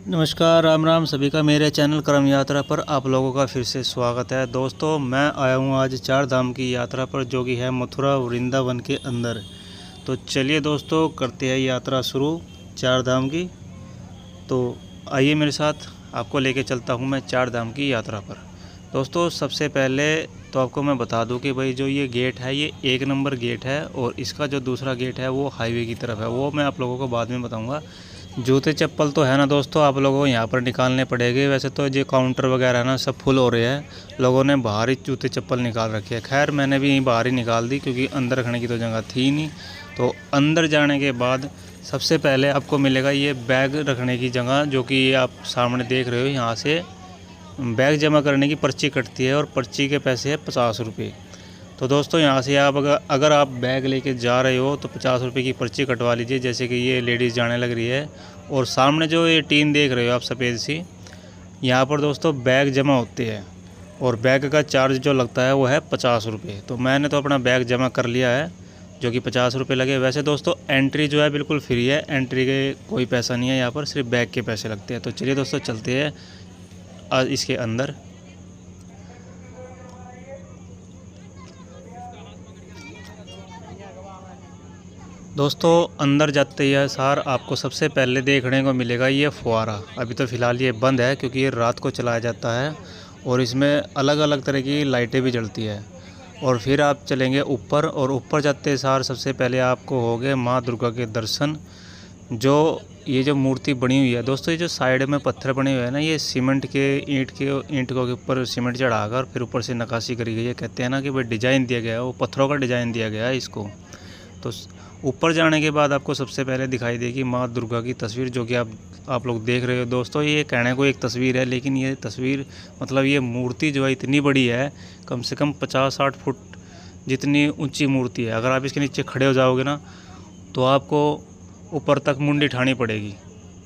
नमस्कार, राम राम सभी का मेरे चैनल क्रम यात्रा पर आप लोगों का फिर से स्वागत है। दोस्तों, मैं आया हूँ आज चार धाम की यात्रा पर, जो कि है मथुरा वृंदावन के अंदर। तो चलिए दोस्तों, करते हैं यात्रा शुरू चार धाम की। तो आइए मेरे साथ, आपको लेके चलता हूँ मैं चार धाम की यात्रा पर। दोस्तों, सबसे पहले तो आपको मैं बता दूं कि भाई जो ये गेट है ये 1 नंबर गेट है, और इसका जो दूसरा गेट है वो हाईवे की तरफ है, वो मैं आप लोगों को बाद में बताऊंगा। जूते चप्पल तो है ना दोस्तों, आप लोगों को यहाँ पर निकालने पड़ेंगे। वैसे तो जो काउंटर वगैरह है ना सब फुल हो रहे हैं, लोगों ने बाहर ही जूते चप्पल निकाल रखे हैं। खैर मैंने भी यहीं बाहर ही निकाल दी, क्योंकि अंदर रखने की तो जगह थी नहीं। तो अंदर जाने के बाद सबसे पहले आपको मिलेगा ये बैग रखने की जगह, जो कि आप सामने देख रहे हो। यहाँ से बैग जमा करने की पर्ची कटती है, और पर्ची के पैसे है 50 रुपये। तो दोस्तों, यहाँ से आप अगर आप बैग लेके जा रहे हो तो 50 रुपये की पर्ची कटवा लीजिए। जैसे कि ये लेडीज़ जाने लग रही है, और सामने जो ये टीन देख रहे हो आप सफ़ेद सी, यहाँ पर दोस्तों बैग जमा होते हैं, और बैग का चार्ज जो लगता है वो है 50 रुपये। तो मैंने तो अपना बैग जमा कर लिया है, जो कि 50 रुपये लगे। वैसे दोस्तों एंट्री जो है बिल्कुल फ्री है, एंट्री के कोई पैसा नहीं है यहाँ पर, सिर्फ बैग के पैसे लगते हैं। तो चलिए दोस्तों, चलते हैं आज इसके अंदर। दोस्तों, अंदर जाते ही सार आपको सबसे पहले देखने को मिलेगा ये फुहारा। अभी तो फ़िलहाल ये बंद है, क्योंकि ये रात को चलाया जाता है, और इसमें अलग अलग तरह की लाइटें भी जलती है। और फिर आप चलेंगे ऊपर, और ऊपर जाते सार सबसे पहले आपको हो गए माँ दुर्गा के दर्शन। जो ये जो मूर्ति बनी हुई है दोस्तों, ये जो साइड में पत्थर बने हुए हैं ना, ये सीमेंट के ईंट के ऊपर सीमेंट चढ़ाकर फिर ऊपर से नक्काशी करी गई है। कहते हैं ना कि भाई डिज़ाइन दिया गया है, वो पत्थरों का डिज़ाइन दिया गया है इसको। तो ऊपर जाने के बाद आपको सबसे पहले दिखाई देगी माँ दुर्गा की तस्वीर, जो कि आप लोग देख रहे हो। दोस्तों, ये कहने को एक तस्वीर है, लेकिन ये तस्वीर मतलब ये मूर्ति जो है इतनी बड़ी है, कम से कम 50-60 फुट जितनी ऊंची मूर्ति है। अगर आप इसके नीचे खड़े हो जाओगे ना, तो आपको ऊपर तक मुंडी ठानी पड़ेगी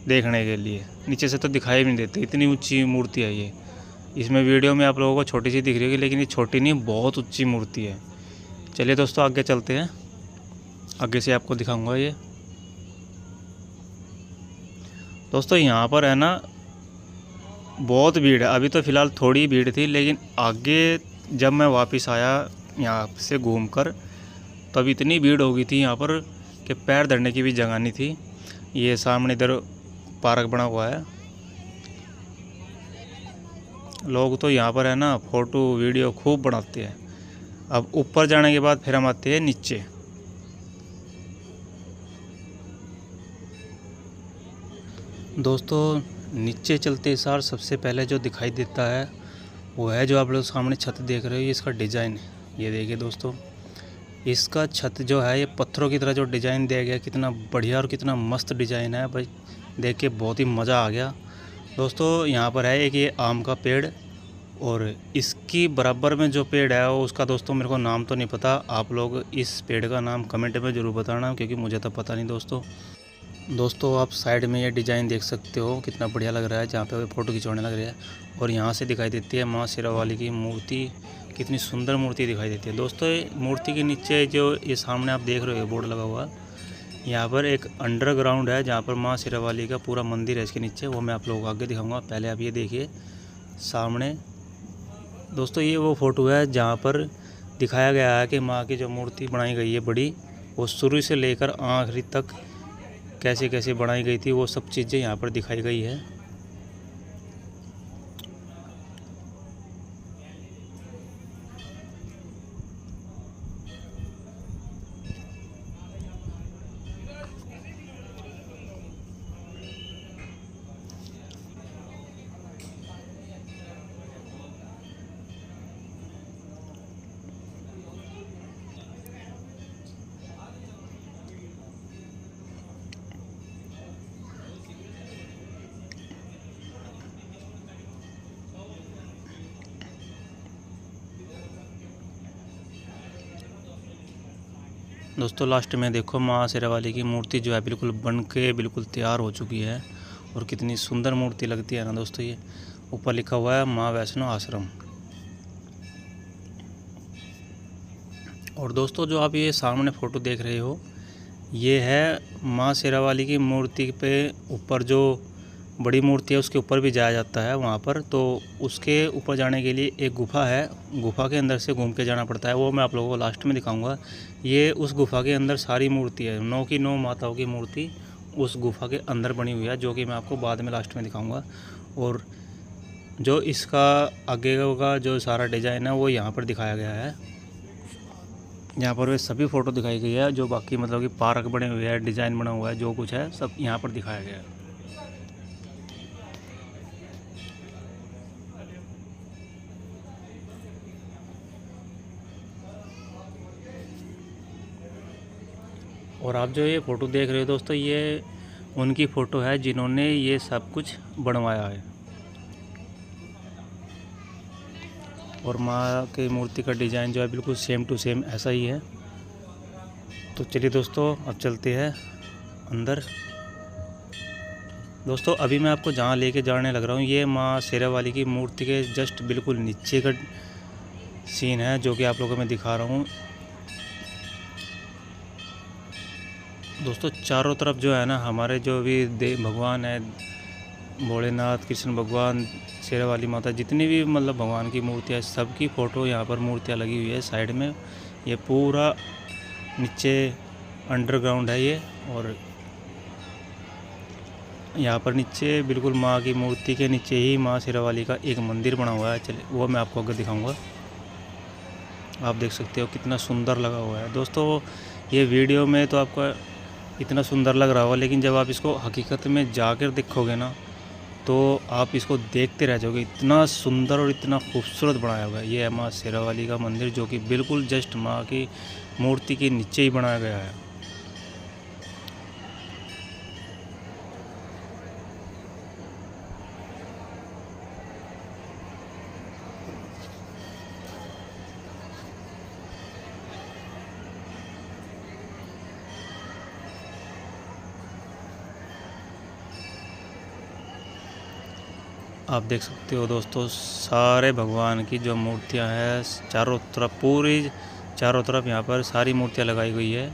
देखने के लिए। नीचे से तो दिखाई भी नहीं देती, इतनी ऊंची मूर्ति है ये। इसमें वीडियो में आप लोगों को छोटी सी दिख रही होगी, लेकिन ये छोटी नहीं, बहुत ऊंची मूर्ति है। चलिए दोस्तों, आगे चलते हैं, आगे से आपको दिखाऊंगा ये। दोस्तों, यहाँ पर है ना बहुत भीड़ है। अभी तो फ़िलहाल थोड़ी भीड़ थी, लेकिन आगे जब मैं वापस आया यहाँ से घूमकर, तब इतनी भीड़ हो गई थी यहाँ पर कि पैर धरने की भी जगह नहीं थी। ये सामने इधर पार्क बना हुआ है, लोग तो यहाँ पर है ना फ़ोटो वीडियो खूब बनाते हैं। अब ऊपर जाने के बाद फिर हम आते हैं नीचे। दोस्तों, नीचे चलते सार सबसे पहले जो दिखाई देता है वो है, जो आप लोग सामने छत देख रहे हो, ये इसका डिज़ाइन है। ये देखिए दोस्तों, इसका छत जो है ये पत्थरों की तरह जो डिज़ाइन दिया गया, कितना बढ़िया और कितना मस्त डिज़ाइन है भाई, देख के बहुत ही मज़ा आ गया। दोस्तों, यहाँ पर है एक ये आम का पेड़, और इसकी बराबर में जो पेड़ है वो उसका दोस्तों मेरे को नाम तो नहीं पता। आप लोग इस पेड़ का नाम कमेंट में ज़रूर बताना, क्योंकि मुझे तो पता नहीं दोस्तों। आप साइड में ये डिज़ाइन देख सकते हो, कितना बढ़िया लग रहा है, जहाँ पे फ़ोटो खिंचवाने लग रही है। और यहाँ से दिखाई देती है माँ शेरावाली की मूर्ति, कितनी सुंदर मूर्ति दिखाई देती है। दोस्तों, मूर्ति के नीचे जो ये सामने आप देख रहे हो बोर्ड लगा हुआ, यहाँ पर एक अंडरग्राउंड है, जहाँ पर माँ शेरावाली का पूरा मंदिर है इसके नीचे। वो मैं आप लोगों को आगे दिखाऊँगा, पहले आप ये देखिए सामने। दोस्तों, ये वो फ़ोटो है जहाँ पर दिखाया गया है कि माँ की जो मूर्ति बनाई गई है बड़ी, वो शुरू से लेकर आखिरी तक कैसे कैसे बनाई गई थी, वो सब चीज़ें यहाँ पर दिखाई गई है। दोस्तों, लास्ट में देखो माँ शेरावाली की मूर्ति जो है बिल्कुल बन के बिल्कुल तैयार हो चुकी है, और कितनी सुंदर मूर्ति लगती है ना दोस्तों। ये ऊपर लिखा हुआ है माँ वैष्णो आश्रम। और दोस्तों, जो आप ये सामने फ़ोटो देख रहे हो, ये है माँ शेरावाली की मूर्ति पे ऊपर जो बड़ी मूर्ति है उसके ऊपर भी जाया जाता है वहाँ पर। तो उसके ऊपर जाने के लिए एक गुफ़ा है, गुफ़ा के अंदर से घूम के जाना पड़ता है, वो मैं आप लोगों को लास्ट में दिखाऊंगा। ये उस गुफ़ा के अंदर सारी मूर्ति है, 9 की 9 माताओं की मूर्ति उस गुफ़ा के अंदर बनी हुई है, जो कि मैं आपको बाद में लास्ट में दिखाऊँगा। और जो इसका आगे का जो सारा डिज़ाइन है वो यहाँ पर दिखाया गया है। यहाँ पर वे सभी फ़ोटो दिखाई गई है, जो बाकी मतलब कि पार्क बने हुए हैं, डिज़ाइन बना हुआ है, जो कुछ है सब यहाँ पर दिखाया गया है। और आप जो ये फ़ोटो देख रहे हो दोस्तों, ये उनकी फ़ोटो है जिन्होंने ये सब कुछ बनवाया है। और माँ की मूर्ति का डिज़ाइन जो है बिल्कुल सेम टू सेम ऐसा ही है। तो चलिए दोस्तों अब चलते हैं अंदर। दोस्तों अभी मैं आपको जहाँ लेके जाने लग रहा हूँ, ये माँ शेरावाली की मूर्ति के जस्ट बिल्कुल नीचे का सीन है, जो कि आप लोगों को मैं दिखा रहा हूँ। दोस्तों चारों तरफ जो है ना, हमारे जो भी भगवान है, भोलेनाथ, कृष्ण भगवान, शेरावाली माता, जितनी भी मतलब भगवान की मूर्तियाँ, सबकी फ़ोटो यहाँ पर मूर्तियाँ लगी हुई है साइड में। ये पूरा नीचे अंडरग्राउंड है ये। और यहाँ पर नीचे बिल्कुल माँ की मूर्ति के नीचे ही माँ शेरावाली का एक मंदिर बना हुआ है। चलिए वो मैं आपको आगे दिखाऊंगा। आप देख सकते हो कितना सुंदर लगा हुआ है। दोस्तों ये वीडियो में तो आपको इतना सुंदर लग रहा होगा, लेकिन जब आप इसको हकीकत में जाकर देखोगे ना, तो आप इसको देखते रह जाओगे। इतना सुंदर और इतना खूबसूरत बनाया हुआ है। ये है माँ शेरावाली का मंदिर, जो कि बिल्कुल जस्ट माँ की मूर्ति के नीचे ही बनाया गया है। आप देख सकते हो दोस्तों, सारे भगवान की जो मूर्तियां हैं चारों तरफ, पूरी चारों तरफ यहाँ पर सारी मूर्तियां लगाई गई है।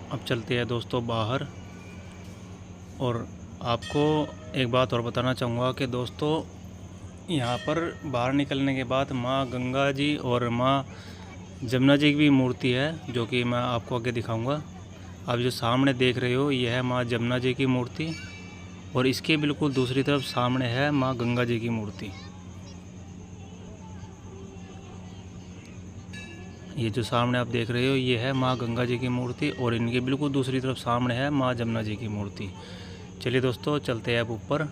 अब चलते हैं दोस्तों बाहर। और आपको एक बात और बताना चाहूँगा कि दोस्तों यहाँ पर बाहर निकलने के बाद माँ गंगा जी और माँ जमुना जी की भी मूर्ति है, जो कि मैं आपको आगे दिखाऊंगा। आप जो सामने देख रहे हो ये है माँ जमुना जी की मूर्ति, और इसके बिल्कुल दूसरी तरफ सामने है माँ गंगा जी की मूर्ति। ये जो सामने आप देख रहे हो ये है माँ गंगा जी की मूर्ति, और इनके बिल्कुल दूसरी तरफ सामने है माँ जमुना जी की मूर्ति। चलिए दोस्तों चलते हैं अब ऊपर।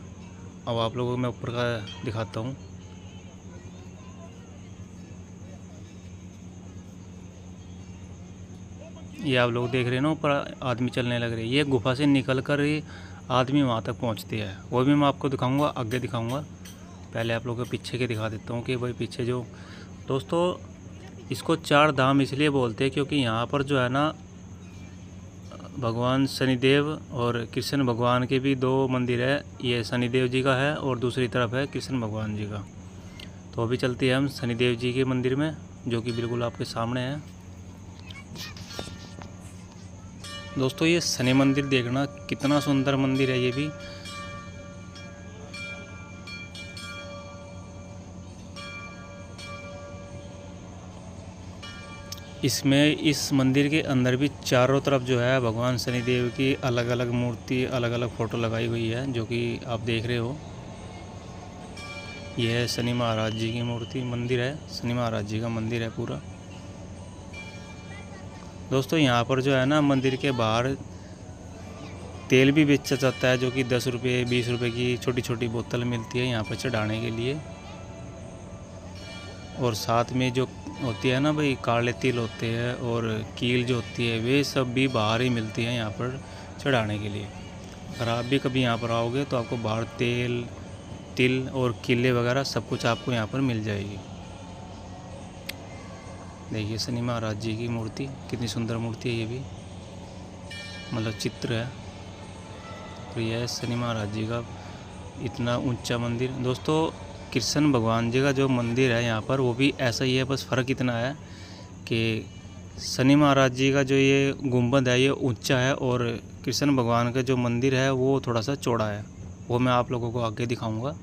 अब आप लोगों को मैं ऊपर का दिखाता हूँ। ये आप लोग देख रहे हैं ना, ऊपर आदमी चलने लग रहे हैं। ये गुफा से निकल कर ही आदमी वहाँ तक पहुँचते हैं, वो भी मैं आपको दिखाऊंगा, आगे दिखाऊंगा। पहले आप लोगों के पीछे के दिखा देता हूँ कि भाई पीछे जो दोस्तों, इसको 4 धाम इसलिए बोलते हैं क्योंकि यहाँ पर जो है ना भगवान शनिदेव और कृष्ण भगवान के भी 2 मंदिर है। ये शनिदेव जी का है और दूसरी तरफ है कृष्ण भगवान जी का। तो अभी चलते हैं हम शनिदेव जी के मंदिर में, जो कि बिल्कुल आपके सामने है। दोस्तों ये शनि मंदिर देखना कितना सुंदर मंदिर है। ये भी इसमें इस मंदिर के अंदर भी चारों तरफ जो है भगवान शनिदेव की अलग अलग मूर्ति, अलग अलग फ़ोटो लगाई हुई है, जो कि आप देख रहे हो। यह है शनि महाराज जी की मूर्ति, मंदिर है शनि महाराज जी का मंदिर है पूरा। दोस्तों यहाँ पर जो है ना मंदिर के बाहर तेल भी बेचा जाता है, जो कि 10 रुपये 20 रुपये की छोटी छोटी बोतल मिलती है यहाँ पर चढ़ाने के लिए। और साथ में जो होती है ना भाई, काले तिल होते हैं और कील जो होती है, वे सब भी बाहर ही मिलती हैं यहाँ पर चढ़ाने के लिए। अगर आप भी कभी यहाँ पर आओगे तो आपको बाहर तेल, तिल और किले वगैरह सब कुछ आपको यहाँ पर मिल जाएगी। देखिए शनि महाराज जी की मूर्ति, कितनी सुंदर मूर्ति है। ये भी मतलब चित्र है। और यह है शनि महाराज जी का इतना ऊंचा मंदिर। दोस्तों कृष्ण भगवान जी का जो मंदिर है यहाँ पर वो भी ऐसा ही है, बस फ़र्क इतना है कि शनि महाराज जी का जो ये गुंबद है ये ऊंचा है और कृष्ण भगवान का जो मंदिर है वो थोड़ा सा चौड़ा है। वो मैं आप लोगों को आगे दिखाऊंगा।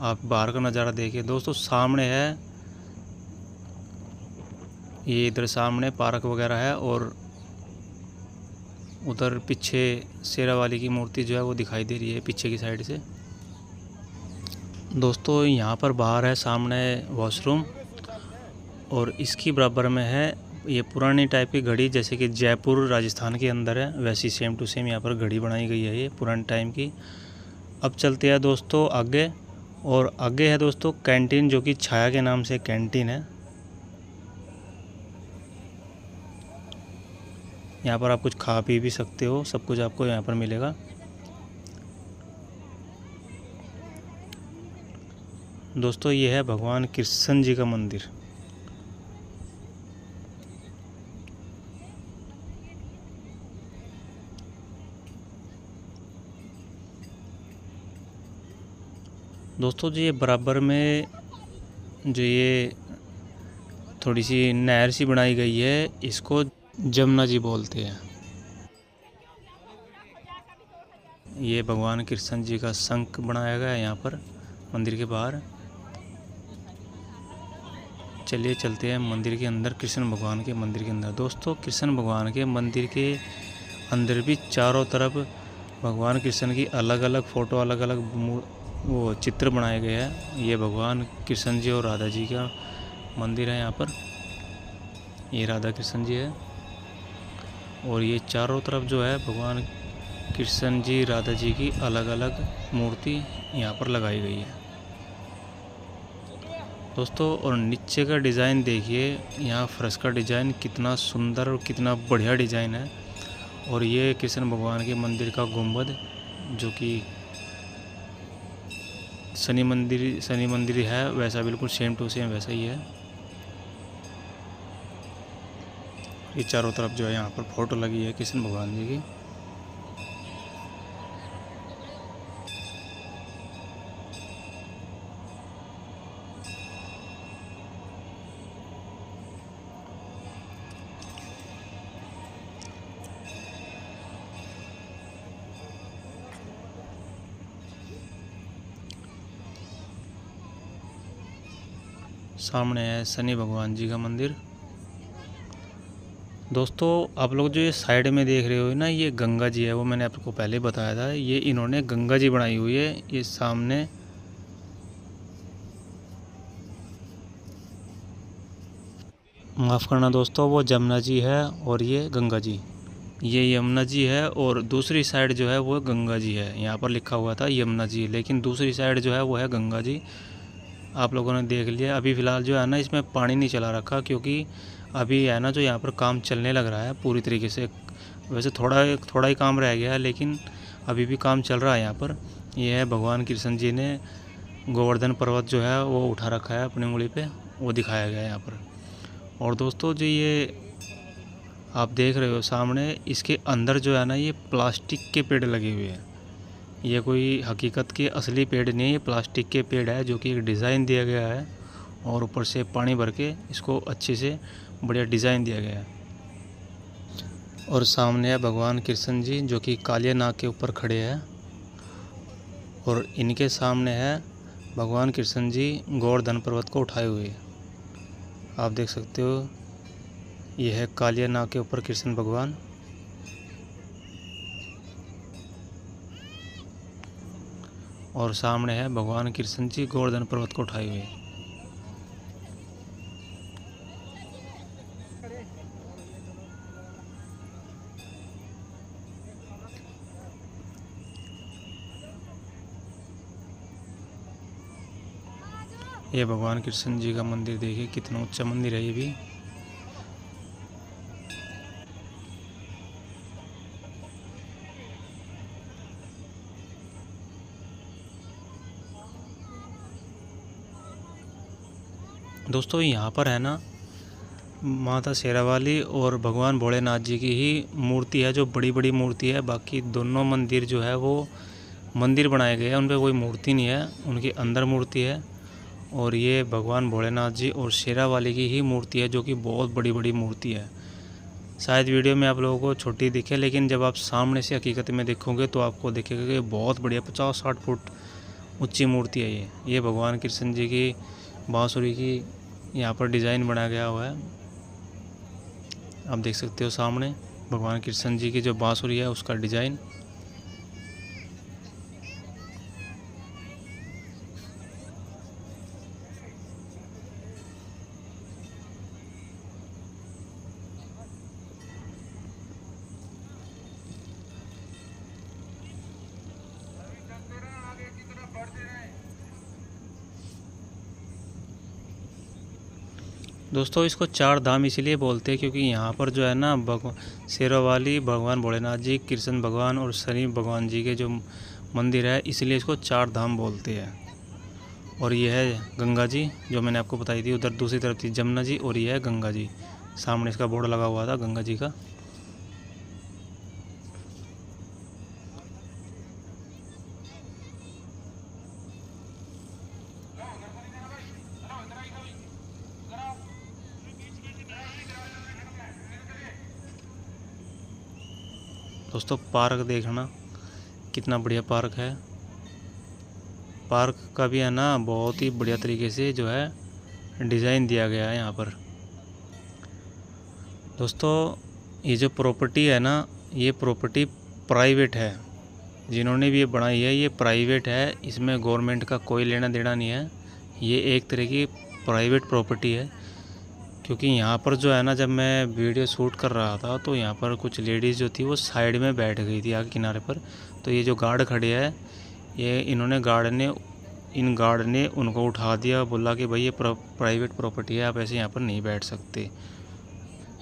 आप बाहर का नज़ारा देखिए दोस्तों। सामने है ये, इधर सामने पार्क वगैरह है और उधर पीछे शेरावाली की मूर्ति जो है वो दिखाई दे रही है पीछे की साइड से। दोस्तों यहाँ पर बाहर है सामने वॉशरूम और इसकी बराबर में है ये पुरानी टाइप की घड़ी, जैसे कि जयपुर राजस्थान के अंदर है वैसी सेम टू सेम यहाँ पर घड़ी बनाई गई है ये पुराने टाइम की। अब चलते हैं दोस्तों आगे, और आगे है दोस्तों कैंटीन, जो कि छाया के नाम से कैंटीन है। यहाँ पर आप कुछ खा पी भी सकते हो, सब कुछ आपको यहाँ पर मिलेगा। दोस्तों ये है भगवान कृष्ण जी का मंदिर। दोस्तों जो ये बराबर में जो ये थोड़ी सी नहर सी बनाई गई है, इसको जमुना जी बोलते हैं। ये भगवान कृष्ण जी का शंख बनाया गया है यहाँ पर मंदिर के बाहर। चलिए चलते हैं मंदिर के अंदर, कृष्ण भगवान के मंदिर के अंदर। दोस्तों कृष्ण भगवान के मंदिर के अंदर भी चारों तरफ भगवान कृष्ण की अलग अलग फ़ोटो, अलग अलग वो चित्र बनाए गए हैं। ये भगवान कृष्ण जी और राधा जी का मंदिर है यहाँ पर। ये राधा कृष्ण जी है और ये चारों तरफ जो है भगवान कृष्ण जी राधा जी की अलग अलग मूर्ति यहाँ पर लगाई गई है दोस्तों। और नीचे का डिज़ाइन देखिए, यहाँ फर्श का डिज़ाइन कितना सुंदर और कितना बढ़िया डिज़ाइन है। और ये कृष्ण भगवान के मंदिर का गुंबद, जो कि शनि मंदिर है वैसा, बिल्कुल सेम टू सेम वैसा ही है। ये चारों तरफ जो है यहाँ पर फोटो लगी है कृष्ण भगवान जी की। सामने है शनि भगवान जी का मंदिर। दोस्तों आप लोग जो ये साइड में देख रहे हो ना, ये गंगा जी है, वो मैंने आपको पहले बताया था। ये इन्होंने गंगा जी बनाई हुई है। ये सामने माफ़ करना दोस्तों, वो जमुना जी है और ये गंगा जी। ये यमुना जी है और दूसरी साइड जो है वो गंगा जी है। यहाँ पर लिखा हुआ था यमुना जी, लेकिन दूसरी साइड जो है वो है गंगा जी। आप लोगों ने देख लिया। अभी फ़िलहाल जो है ना इसमें पानी नहीं चला रखा, क्योंकि अभी है ना जो यहाँ पर काम चलने लग रहा है पूरी तरीके से। वैसे थोड़ा ही काम रह गया है, लेकिन अभी भी काम चल रहा है यहाँ पर। यह है भगवान कृष्ण जी ने गोवर्धन पर्वत जो है वो उठा रखा है अपनी उंगली पे, वो दिखाया गया है यहाँ पर। और दोस्तों जो ये आप देख रहे हो सामने, इसके अंदर जो है ना ये प्लास्टिक के पेड़ लगे हुए हैं। ये कोई हकीकत के असली पेड़ नहीं है, ये प्लास्टिक के पेड़ है, जो कि एक डिज़ाइन दिया गया है और ऊपर से पानी भर के इसको अच्छे से बढ़िया डिज़ाइन दिया गया है। और सामने है भगवान कृष्ण जी, जो कि कालिया नाग के ऊपर खड़े हैं। और इनके सामने है भगवान कृष्ण जी गोवर्धन पर्वत को उठाए हुए। आप देख सकते हो, यह है कालिया नाग के ऊपर कृष्ण भगवान। और सामने है भगवान कृष्ण जी गोवर्धन पर्वत को उठाए हुए। ये भगवान कृष्ण जी का मंदिर देखिए, कितना ऊंचा मंदिर है ये भी। दोस्तों यहाँ पर है ना माता शेरावाली और भगवान भोलेनाथ जी की ही मूर्ति है, जो बड़ी बड़ी मूर्ति है। बाकी दोनों मंदिर जो है वो मंदिर बनाए गए हैं, उन पर कोई मूर्ति नहीं है, उनके अंदर मूर्ति है। और ये भगवान भोलेनाथ जी और शेरावाली की ही मूर्ति है, जो कि बहुत बड़ी बड़ी मूर्ति है। शायद वीडियो में आप लोगों को छोटी दिखे, लेकिन जब आप सामने से हकीकत में देखोगे तो आपको दिखेगा कि बहुत बढ़िया 50-60 फुट ऊंची मूर्ति है ये भगवान कृष्ण जी की बांसुरी की यहाँ पर डिज़ाइन बनाया गया हुआ है। आप देख सकते हो सामने भगवान कृष्ण जी की जो बांसुरी है उसका डिज़ाइन। दोस्तों इसको चार धाम इसलिए बोलते हैं क्योंकि यहाँ पर जो है ना शेरावाली, भगवान भोलेनाथ जी, कृष्ण भगवान और शनि भगवान जी के जो मंदिर है, इसलिए इसको चार धाम बोलते हैं। और ये है गंगा जी जो मैंने आपको बताई थी, उधर दूसरी तरफ थी जमुना जी, और ये है गंगा जी। सामने इसका बोर्ड लगा हुआ था गंगा जी का। दोस्तों पार्क देखना कितना बढ़िया पार्क है। पार्क का भी है ना बहुत ही बढ़िया तरीके से जो है डिज़ाइन दिया गया है यहाँ पर। दोस्तों ये जो प्रॉपर्टी है ना, ये प्रॉपर्टी प्राइवेट है। जिन्होंने भी ये बनाई है ये प्राइवेट है, इसमें गवर्नमेंट का कोई लेना देना नहीं है। ये एक तरह की प्राइवेट प्रॉपर्टी है। क्योंकि यहाँ पर जो है ना, जब मैं वीडियो शूट कर रहा था तो यहाँ पर कुछ लेडीज़ जो थी वो साइड में बैठ गई थी आगे किनारे पर। तो ये जो गार्ड खड़े हैं, ये इन गार्ड ने उनको उठा दिया, बोला कि भाई ये प्राइवेट प्रॉपर्टी है, आप ऐसे यहाँ पर नहीं बैठ सकते।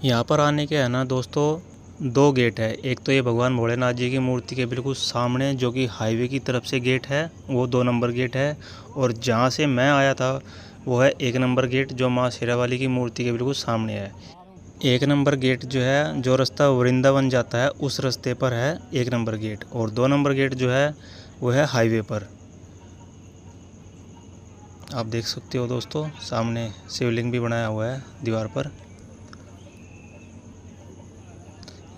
यहाँ पर आने के है ना दोस्तों दो गेट है। एक तो ये भगवान भोलेनाथ जी की मूर्ति के बिल्कुल सामने जो कि हाईवे की तरफ से गेट है, वो 2 नंबर गेट है। और जहाँ से मैं आया था वो है 1 नंबर गेट, जो माँ शेरावाली की मूर्ति के बिल्कुल सामने है। 1 नंबर गेट जो है, जो रास्ता वृंदावन जाता है उस रास्ते पर है 1 नंबर गेट। और 2 नंबर गेट जो है वो है हाईवे पर। आप देख सकते हो दोस्तों सामने शिवलिंग भी बनाया हुआ है दीवार पर।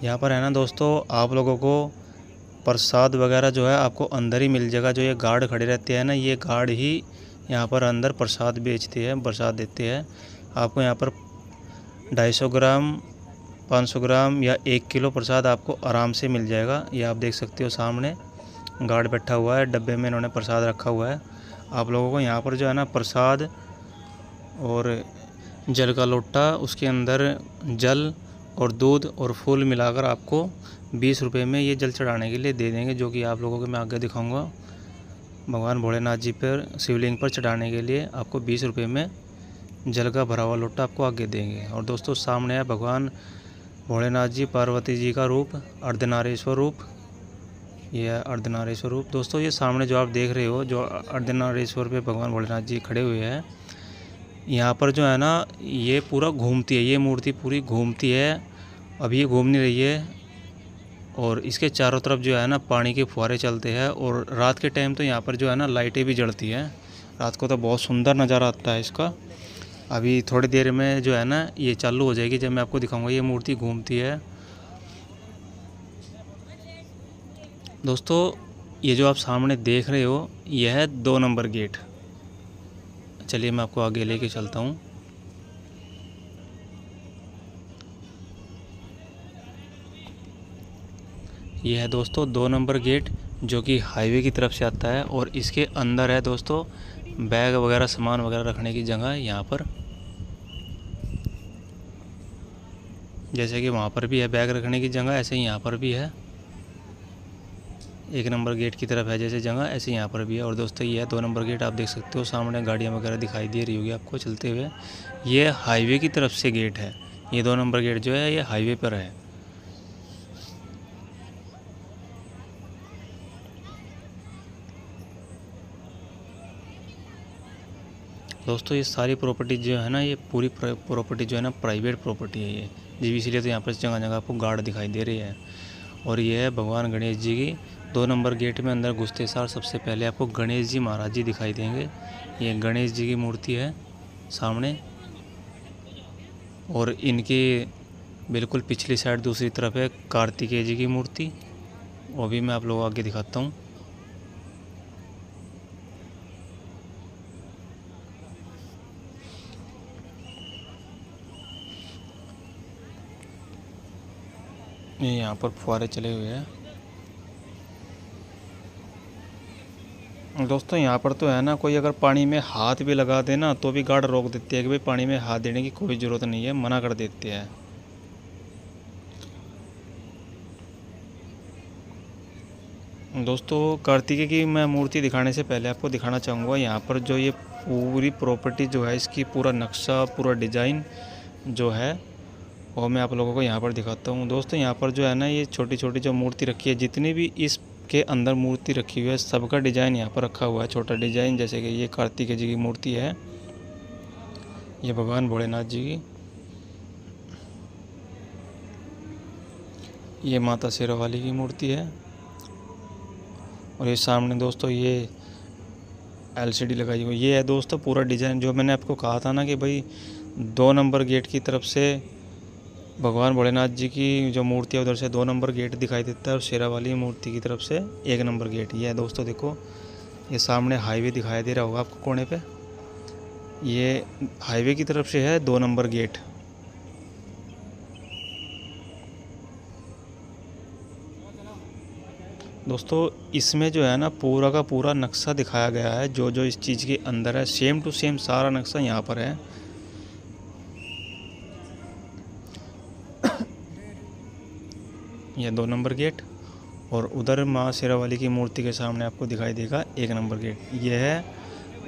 यहाँ पर है ना दोस्तों आप लोगों को प्रसाद वगैरह जो है आपको अंदर ही मिल जाएगा। जो ये गार्ड खड़े रहते हैं ना, ये गार्ड ही यहाँ पर अंदर प्रसाद बेचते हैं, प्रसाद देते हैं। आपको यहाँ पर 250 ग्राम, 500 ग्राम या 1 किलो प्रसाद आपको आराम से मिल जाएगा। ये आप देख सकते हो सामने गार्ड बैठा हुआ है, डब्बे में इन्होंने प्रसाद रखा हुआ है। आप लोगों को यहाँ पर जो है ना प्रसाद और जल का लोटा, उसके अंदर जल और दूध और फूल मिलाकर आपको 20 रुपये में ये जल चढ़ाने के लिए दे देंगे, जो कि आप लोगों को मैं आगे दिखाऊंगा। भगवान भोलेनाथ जी पर शिवलिंग पर चढ़ाने के लिए आपको 20 रुपये में जल का भरा हुआ लोटा आपको आगे देंगे। और दोस्तों सामने है भगवान भोलेनाथ जी, पार्वती जी का रूप, अर्धनारीश्वर रूप। ये है अर्धनारीश्वर रूप। दोस्तों ये सामने जो आप देख रहे हो, जो अर्धनारीश्वर पे भगवान भोलेनाथ जी खड़े हुए हैं, यहाँ पर जो है ना ये पूरा घूमती है, ये मूर्ति पूरी घूमती है। अभी ये घूम नहीं रही है। और इसके चारों तरफ जो है ना पानी के फुहारे चलते हैं। और रात के टाइम तो यहाँ पर जो है ना लाइटें भी जलती हैं। रात को तो बहुत सुंदर नज़ारा आता है इसका। अभी थोड़ी देर में जो है ना ये चालू हो जाएगी, जब मैं आपको दिखाऊंगा ये मूर्ति घूमती है। दोस्तों ये जो आप सामने देख रहे हो यह है 2 नंबर गेट। चलिए मैं आपको आगे लेके चलता हूँ। यह है दोस्तों 2 नंबर गेट, जो कि हाईवे की तरफ से आता है। और इसके अंदर है दोस्तों बैग वगैरह, सामान वगैरह रखने की जगह है यहाँ पर। जैसे कि वहाँ पर भी है बैग रखने की जगह, ऐसे ही यहाँ पर भी है। 1 नंबर गेट की तरफ है जैसे जगह, ऐसे यहाँ पर भी है। और दोस्तों ये है 2 नंबर गेट। आप देख सकते हो सामने गाड़ियाँ वगैरह दिखाई दे रही होगी आपको चलते हुए। ये हाईवे की तरफ से गेट है। ये 2 नंबर गेट जो है ये हाईवे पर है। दोस्तों ये सारी प्रॉपर्टी जो है ना, ये पूरी प्रॉपर्टी जो है ना प्राइवेट प्रॉपर्टी है ये जी, इसीलिए तो यहाँ पर जगह जगह आपको गार्ड दिखाई दे रही है। और ये है भगवान गणेश जी की 2 नंबर गेट में अंदर घुसते सार सबसे पहले आपको गणेश जी महाराज जी दिखाई देंगे। ये गणेश जी की मूर्ति है सामने, और इनकी बिल्कुल पिछली साइड दूसरी तरफ है कार्तिकेय जी की मूर्ति, वो भी मैं आप लोगों को आगे दिखाता हूँ। ये यहाँ पर फुहारे चले हुए हैं दोस्तों। यहाँ पर तो है ना, कोई अगर पानी में हाथ भी लगा दे ना तो भी गार्ड रोक देते हैं कि भाई पानी में हाथ देने की कोई ज़रूरत नहीं है, मना कर देते हैं। दोस्तों कार्तिकेय की मैं मूर्ति दिखाने से पहले आपको दिखाना चाहूँगा यहाँ पर जो ये पूरी प्रॉपर्टी जो है, इसकी पूरा नक्शा, पूरा डिज़ाइन जो है वो मैं आप लोगों को यहाँ पर दिखाता हूँ। दोस्तों यहाँ पर जो है ना, ये छोटी छोटी जो मूर्ति रखी है, जितनी भी इसके अंदर मूर्ति रखी हुई है, सबका डिज़ाइन यहाँ पर रखा हुआ है, छोटा डिज़ाइन। जैसे कि ये कार्तिकेय जी की मूर्ति है, ये भगवान भोलेनाथ जी की, ये माता शेरावाली की मूर्ति है, और ये सामने दोस्तों ये एलसीडी लगाई हुई ये है दोस्तों पूरा डिज़ाइन। जो मैंने आपको कहा था ना कि भाई 2 नंबर गेट की तरफ से भगवान भोलेनाथ जी की जो मूर्ति है उधर से 2 नंबर गेट दिखाई देता है, और शेरावाली मूर्ति की तरफ से 1 नंबर गेट। ये है दोस्तों, देखो ये सामने हाईवे दिखाई दे रहा होगा आपको कोने पे, ये हाईवे की तरफ से है 2 नंबर गेट। दोस्तों इसमें जो है ना पूरा का पूरा नक्शा दिखाया गया है, जो जो इस चीज़ के अंदर है सेम टू सेम सारा नक्शा यहाँ पर है। यह 2 नंबर गेट, और उधर माँ शेरावाली की मूर्ति के सामने आपको दिखाई देगा 1 नंबर गेट। यह है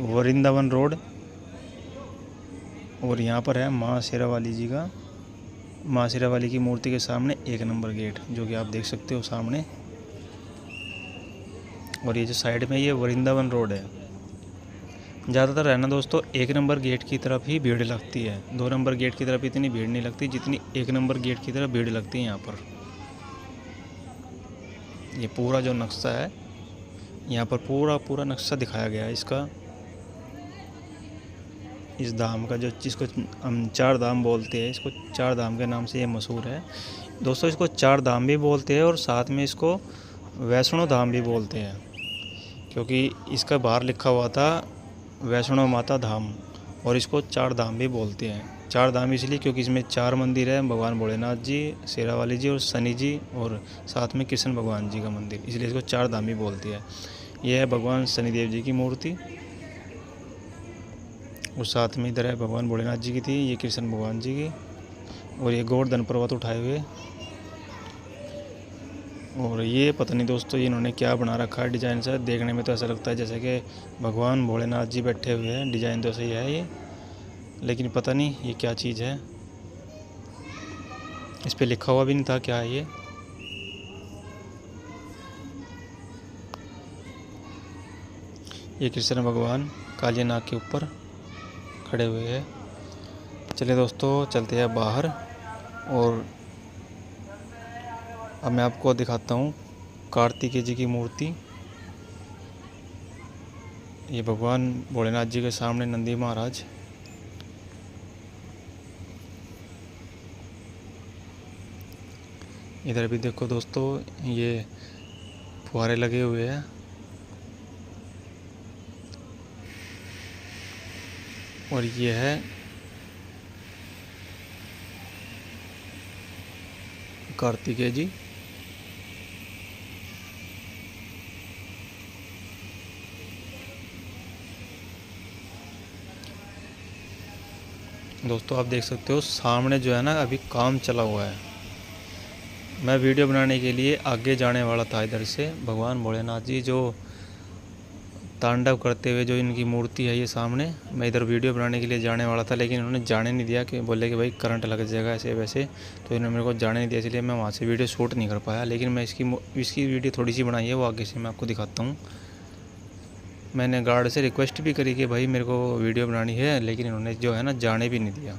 वृंदावन रोड, और यहाँ पर है माँ शेरावाली जी का, माँ शेरावाली की मूर्ति के सामने 1 नंबर गेट, जो कि आप देख सकते हो सामने। और ये जो साइड में ये वृंदावन रोड है। ज़्यादातर है ना दोस्तों 1 नंबर गेट की तरफ ही भीड़ लगती है, 2 नंबर गेट की तरफ इतनी भीड़ नहीं लगती जितनी 1 नंबर गेट की तरफ भीड़ लगती है यहाँ पर। ये पूरा जो नक्शा है यहाँ पर पूरा नक्शा दिखाया गया है इसका, इस धाम का, जो जिसको हम 4 धाम बोलते हैं, इसको 4 धाम के नाम से ये मशहूर है दोस्तों। इसको 4 धाम भी बोलते हैं, और साथ में इसको वैष्णो धाम भी बोलते हैं, क्योंकि इसका बाहर लिखा हुआ था वैष्णो माता धाम, और इसको 4 धाम भी बोलते हैं। 4 धाम इसलिए क्योंकि इसमें 4 मंदिर है, भगवान भोलेनाथ जी, शेरावाली जी और शनि जी, और साथ में कृष्ण भगवान जी का मंदिर, इसलिए इसको 4 धाम भी बोलते हैं। यह है भगवान शनिदेव जी की मूर्ति, और साथ में इधर है भगवान भोलेनाथ जी की थी, ये कृष्ण भगवान जी की, और ये गोवर्धन पर्वत उठाए हुए। और ये पता नहीं दोस्तों इन्होंने क्या बना रखा है डिज़ाइन से, देखने में तो ऐसा लगता है जैसे कि भगवान भोलेनाथ जी बैठे हुए हैं। डिज़ाइन तो सही है ये, लेकिन पता नहीं ये क्या चीज़ है, इस पे लिखा हुआ भी नहीं था क्या है ये। ये कृष्ण भगवान काली नाग के ऊपर खड़े हुए हैं। चलिए दोस्तों चलते हैं बाहर, और अब मैं आपको दिखाता हूँ कार्तिकेय जी की मूर्ति। ये भगवान भोलेनाथ जी के सामने नंदी महाराज, इधर भी देखो दोस्तों ये फुहारे लगे हुए हैं, और ये है कार्तिकेय जी। दोस्तों आप देख सकते हो सामने जो है ना अभी काम चला हुआ है। मैं वीडियो बनाने के लिए आगे जाने वाला था इधर से, भगवान भोलेनाथ जी जो तांडव करते हुए जो इनकी मूर्ति है ये सामने, मैं इधर वीडियो बनाने के लिए जाने वाला था, लेकिन उन्होंने जाने नहीं दिया, कि बोले कि भाई करंट लग जाएगा ऐसे वैसे, तो इन्होंने मेरे को जाने नहीं दिया, इसलिए मैं वहाँ से वीडियो शूट नहीं कर पाया। लेकिन मैं इसकी वीडियो थोड़ी सी बनाई है, वो आगे से मैं आपको दिखाता हूँ। मैंने गार्ड से रिक्वेस्ट भी करी कि भाई मेरे को वीडियो बनानी है, लेकिन इन्होंने जो है ना जाने भी नहीं दिया।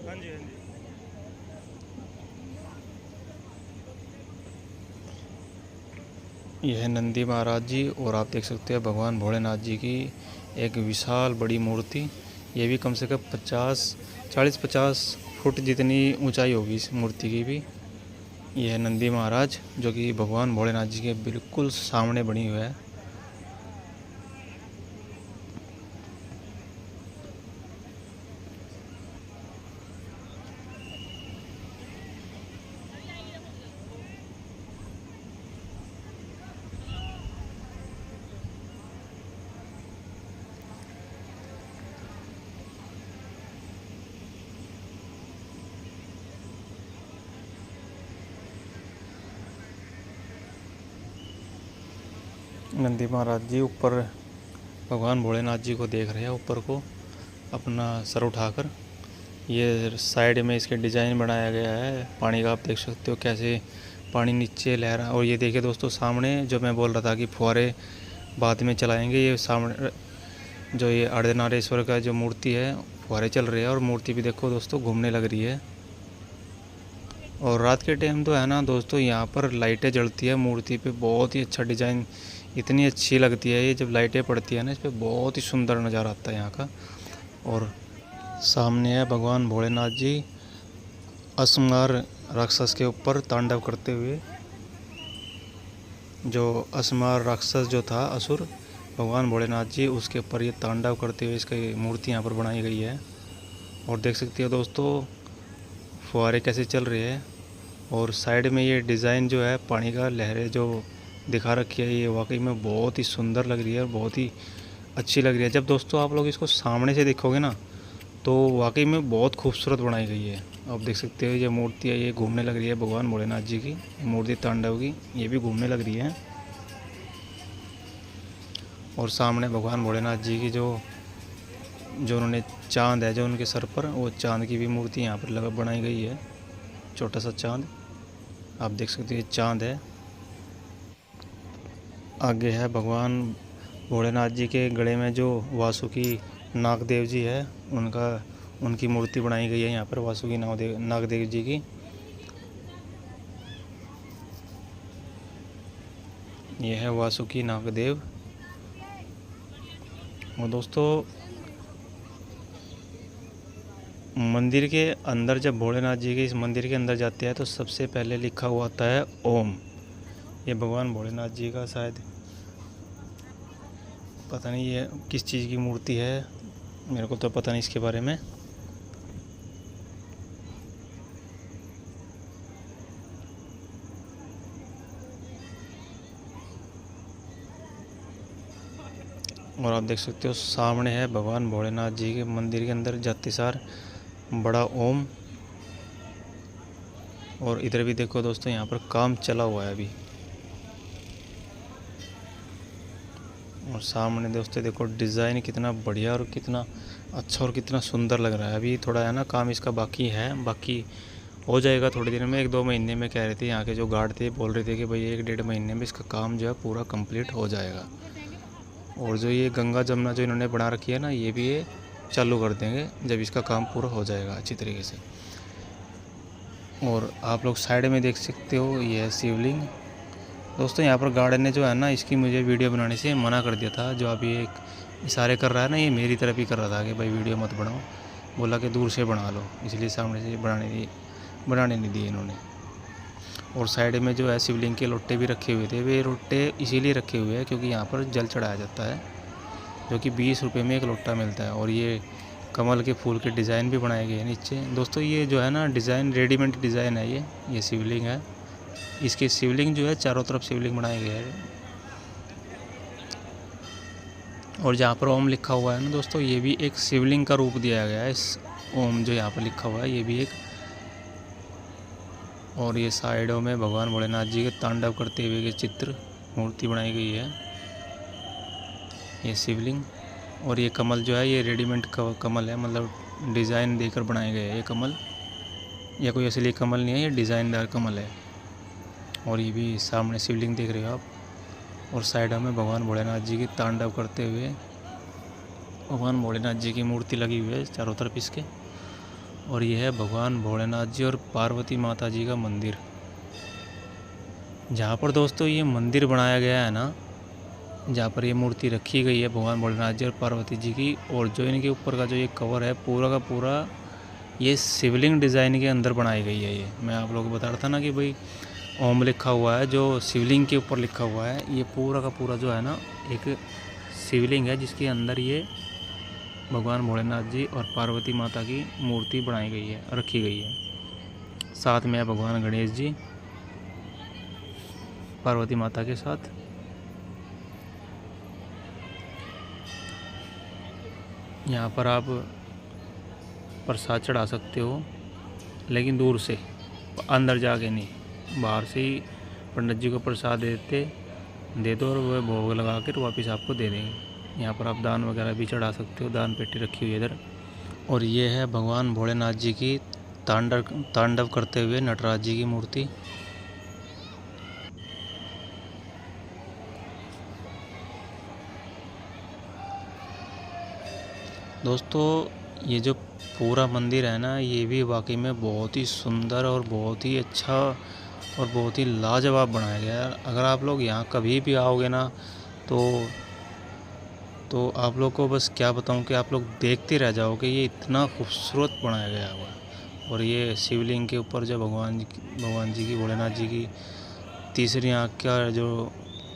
हाँ जी, हाँ जी। यह है नंदी महाराज जी, और आप देख सकते हैं भगवान भोलेनाथ जी की एक विशाल बड़ी मूर्ति। ये भी कम से कम 40-50 फुट जितनी ऊंचाई होगी इस मूर्ति की भी। यह है नंदी महाराज जो कि भगवान भोलेनाथ जी के बिल्कुल सामने बनी हुई है। नंदी महाराज जी ऊपर भगवान भोलेनाथ जी को देख रहे हैं, ऊपर को अपना सर उठाकर। ये साइड में इसके डिज़ाइन बनाया गया है पानी का, आप देख सकते हो कैसे पानी नीचे लहरा। और ये देखिए दोस्तों, सामने जो मैं बोल रहा था कि फुहारे बाद में चलाएंगे, ये सामने जो ये अर्धनारेश्वर का जो मूर्ति है फुहारे चल रहे हैं, और मूर्ति भी देखो दोस्तों घूमने लग रही है। और रात के टाइम तो है ना दोस्तों, यहाँ पर लाइटें जलती है मूर्ति पे, बहुत ही अच्छा डिज़ाइन, इतनी अच्छी लगती है ये जब लाइटें पड़ती है ना इस पर, बहुत ही सुंदर नज़ारा आता है यहाँ का। और सामने है भगवान भोलेनाथ जी असमार राक्षस के ऊपर तांडव करते हुए। जो असमार राक्षस जो था असुर, भगवान भोलेनाथ जी उसके ऊपर ये तांडव करते हुए इसकी मूर्ति यहाँ पर बनाई गई है। और देख सकते हो दोस्तों फुहारे कैसे चल रहे हैं, और साइड में ये डिज़ाइन जो है पानी का लहरें जो दिखा रखी है, ये वाकई में बहुत ही सुंदर लग रही है और बहुत ही अच्छी लग रही है। जब दोस्तों आप लोग इसको सामने से देखोगे ना तो वाकई में बहुत खूबसूरत बनाई गई है। आप देख सकते हो ये मूर्ति है, ये घूमने लग रही है भगवान भोलेनाथ जी की मूर्ति तांडव की, ये भी घूमने लग रही है। और सामने भगवान भोलेनाथ जी की जो उन्होंने चांद है जो उनके सर पर, वो चांद की भी मूर्ति यहाँ पर बनाई गई है, छोटा सा चांद आप देख सकते हो, ये चांद है। आगे है भगवान भोलेनाथ जी के गले में जो वासुकी नागदेव जी है उनकी मूर्ति बनाई गई है यहाँ पर, वासुकी नागदेव जी की। ये है वासुकी नागदेव। और दोस्तों मंदिर के अंदर जब भोलेनाथ जी के इस मंदिर के अंदर जाते हैं तो सबसे पहले लिखा हुआ आता है ओम। ये भगवान भोलेनाथ जी का शायद पता नहीं ये किस चीज़ की मूर्ति है, मेरे को तो पता नहीं इसके बारे में। और आप देख सकते हो सामने है भगवान भोलेनाथ जी के मंदिर के अंदर जाते सार बड़ा ओम। और इधर भी देखो दोस्तों, यहाँ पर काम चला हुआ है अभी। और सामने दोस्तों देखो डिज़ाइन कितना बढ़िया और कितना अच्छा और कितना सुंदर लग रहा है। अभी थोड़ा है ना काम इसका बाकी है, बाकी हो जाएगा थोड़े दिन में, 1-2 महीने में कह रहे थे यहाँ के जो गार्ड थे, बोल रहे थे कि भाई 1-1.5 महीने में इसका काम जो है पूरा कंप्लीट हो जाएगा। और जो ये गंगा जमुना जो इन्होंने बना रखी है ना, ये भी ये चालू कर देंगे जब इसका काम पूरा हो जाएगा अच्छी तरीके से। और आप लोग साइड में देख सकते हो ये है शिवलिंग। दोस्तों यहाँ पर गार्ड ने जो है ना इसकी मुझे वीडियो बनाने से मना कर दिया था। जो अभी एक इशारे कर रहा है ना, ये मेरी तरफ ही कर रहा था कि भाई वीडियो मत बनाओ, बोला कि दूर से बना लो, इसलिए सामने से बनाने नहीं दिए इन्होंने। और साइड में जो है शिवलिंग के लोटे भी रखे हुए थे, वे लोटे इसीलिए रखे हुए हैं क्योंकि यहाँ पर जल चढ़ाया जाता है, जो कि 20 रुपये में एक लोटा मिलता है। और ये कमल के फूल के डिज़ाइन भी बनाए गए हैं नीचे। दोस्तों ये जो है ना डिज़ाइन रेडीमेड डिज़ाइन है, ये शिवलिंग है, इसकी शिवलिंग जो है चारों तरफ शिवलिंग बनाए गए हैं। और जहाँ पर ओम लिखा हुआ है ना दोस्तों, ये भी एक शिवलिंग का रूप दिया गया है। इस ओम जो यहाँ पर लिखा हुआ है ये भी एक। और ये साइडों में भगवान भोलेनाथ जी के तांडव करते हुए के चित्र मूर्ति बनाई गई है, ये शिवलिंग। और ये कमल जो है ये रेडीमेड कमल है, मतलब डिज़ाइन देकर बनाए गए हैं। ये कमल या कोई असली कमल नहीं है, ये डिज़ाइनदार कमल है। और ये भी सामने शिवलिंग देख रहे हो आप। और साइड में भगवान भोलेनाथ जी की तांडव करते हुए भगवान भोलेनाथ जी की मूर्ति लगी हुई है चारों तरफ इसके। और ये है भगवान भोलेनाथ जी और पार्वती माता जी का मंदिर। जहाँ पर दोस्तों ये मंदिर बनाया गया है ना, जहाँ पर ये मूर्ति रखी गई है भगवान भोलेनाथ जी और पार्वती जी की, और जो इनके ऊपर का जो ये कवर है पूरा का पूरा ये शिवलिंग डिज़ाइन के अंदर बनाई गई है। ये मैं आप लोगों को बता रहा था ना कि भाई ओम लिखा हुआ है जो शिवलिंग के ऊपर लिखा हुआ है, ये पूरा का पूरा जो है ना एक शिवलिंग है जिसके अंदर ये भगवान भोलेनाथ जी और पार्वती माता की मूर्ति बनाई गई है, रखी गई है। साथ में है भगवान गणेश जी पार्वती माता के साथ। यहाँ पर आप प्रसाद चढ़ा सकते हो, लेकिन दूर से, अंदर जाके नहीं, बाहर से ही पंडित जी को प्रसाद दे दो और वह भोग लगा कर वापस आपको दे देंगे। यहाँ पर आप दान वगैरह भी चढ़ा सकते हो, दान पेटी रखी हुई है इधर। और ये है भगवान भोलेनाथ जी की तांडव करते हुए नटराज जी की मूर्ति। दोस्तों ये जो पूरा मंदिर है ना, ये भी वाकई में बहुत ही सुंदर और बहुत ही अच्छा और बहुत ही लाजवाब बनाया गया है। अगर आप लोग यहाँ कभी भी आओगे ना तो आप लोग को बस क्या बताऊँ कि आप लोग देखते रह जाओगे, ये इतना खूबसूरत बनाया गया हुआ है। और ये शिवलिंग के ऊपर जो भगवान जी की भोलेनाथ जी की तीसरी आँख का जो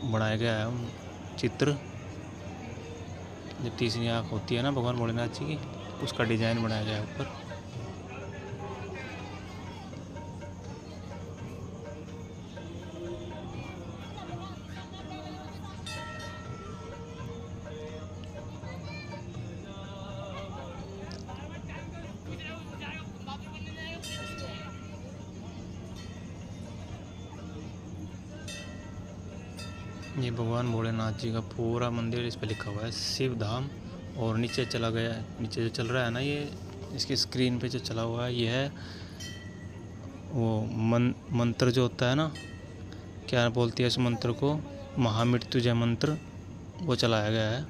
बनाया गया है चित्र, जब तीसरी आँख होती है ना भगवान भोलेनाथ जी की, उसका डिज़ाइन बनाया गया है ऊपर। ये भगवान भोलेनाथ जी का पूरा मंदिर, इस पे लिखा हुआ है शिव धाम। और नीचे चला गया है, नीचे जो चल रहा है ना, ये इसकी स्क्रीन पे जो चला हुआ है ये है वो मंत्र जो होता है ना, क्या बोलती है इस मंत्र को, महामृत्युंजय मंत्र, वो चलाया गया है।